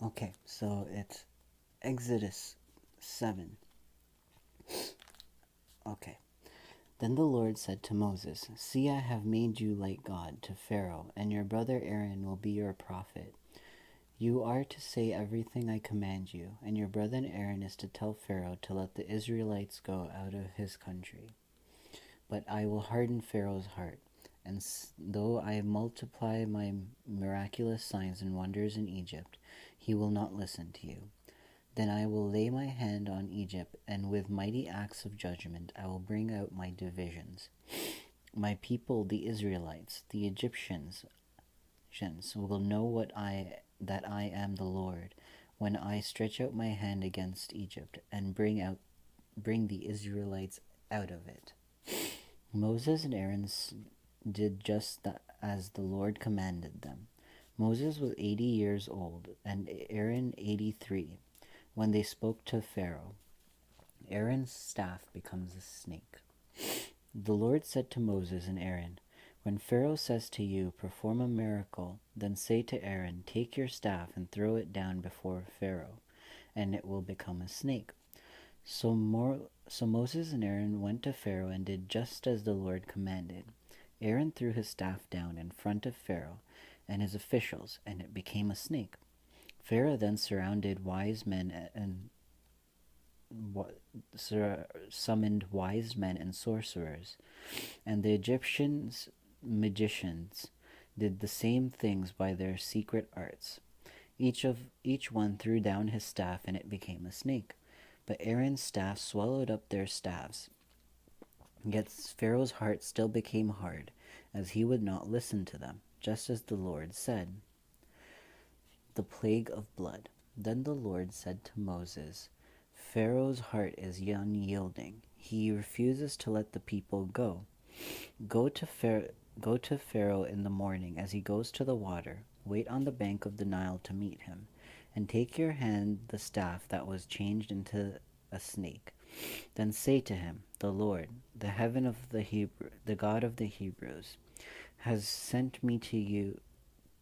Okay, so it's Exodus 7. Okay. Then the Lord said to Moses, "See, I have made you like God to Pharaoh, and your brother Aaron will be your prophet. You are to say everything I command you, and your brother Aaron is to tell Pharaoh to let the Israelites go out of his country. But I will harden Pharaoh's heart, and though I multiply my miraculous signs and wonders in Egypt, he will not listen to you. Then I will lay my hand on Egypt, and with mighty acts of judgment I will bring out my divisions. My people, the Israelites, the Egyptians, will know that I am the Lord, when I stretch out my hand against Egypt and bring the Israelites out of it." Moses and Aaron did just as the Lord commanded them. Moses was 80 years old, and Aaron 83, when they spoke to Pharaoh. Aaron's staff becomes a snake. The Lord said to Moses and Aaron, "When Pharaoh says to you, 'Perform a miracle,' then say to Aaron, 'Take your staff and throw it down before Pharaoh, and it will become a snake.'" So Moses and Aaron went to Pharaoh and did just as the Lord commanded. Aaron threw his staff down in front of Pharaoh and his officials, and it became a snake. Pharaoh then summoned wise men and sorcerers, and the Egyptians' magicians did the same things by their secret arts. Each one threw down his staff, and it became a snake. But Aaron's staff swallowed up their staffs. Yet Pharaoh's heart still became hard, as he would not listen to them, just as the Lord said. The plague of blood. Then the Lord said to Moses, "Pharaoh's heart is unyielding. He refuses to let the people go. Go to Pharaoh in the morning as he goes to the water. Wait on the bank of the Nile to meet him, and take your hand the staff that was changed into a snake. Then say to him, 'The Lord, the God of the Hebrews, has sent me to you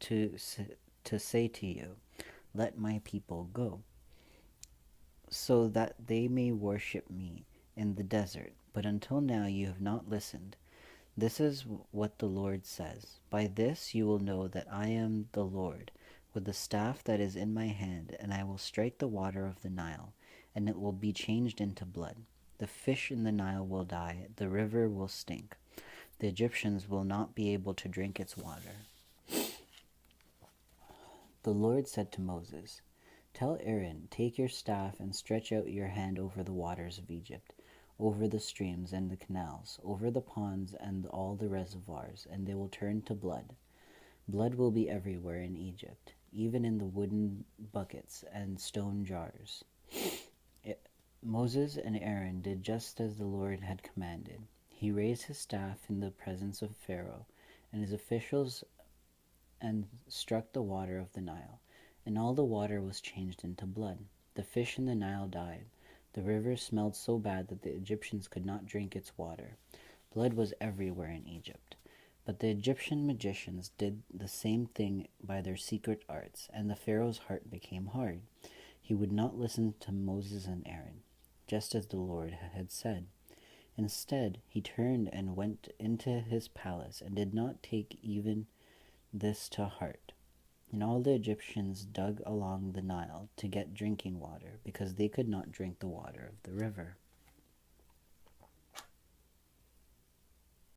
to say to you, let my people go, so that they may worship me in the desert. But until now you have not listened. This is what the Lord says. By this you will know that I am the Lord, with the staff that is in my hand, and I will strike the water of the Nile, and it will be changed into blood. The fish in the Nile will die, the river will stink. The Egyptians will not be able to drink its water." The Lord said to Moses, "Tell Aaron, take your staff and stretch out your hand over the waters of Egypt, over the streams and the canals, over the ponds and all the reservoirs, and they will turn to blood. Blood will be everywhere in Egypt, even in the wooden buckets and stone jars." Moses and Aaron did just as the Lord had commanded. He raised his staff in the presence of Pharaoh and his officials and struck the water of the Nile, and all the water was changed into blood. The fish in the Nile died. The river smelled so bad that the Egyptians could not drink its water. Blood was everywhere in Egypt. But the Egyptian magicians did the same thing by their secret arts, and the Pharaoh's heart became hard. He would not listen to Moses and Aaron, just as the Lord had said. Instead, he turned and went into his palace and did not take even this to heart. And all the Egyptians dug along the Nile to get drinking water, because they could not drink the water of the river.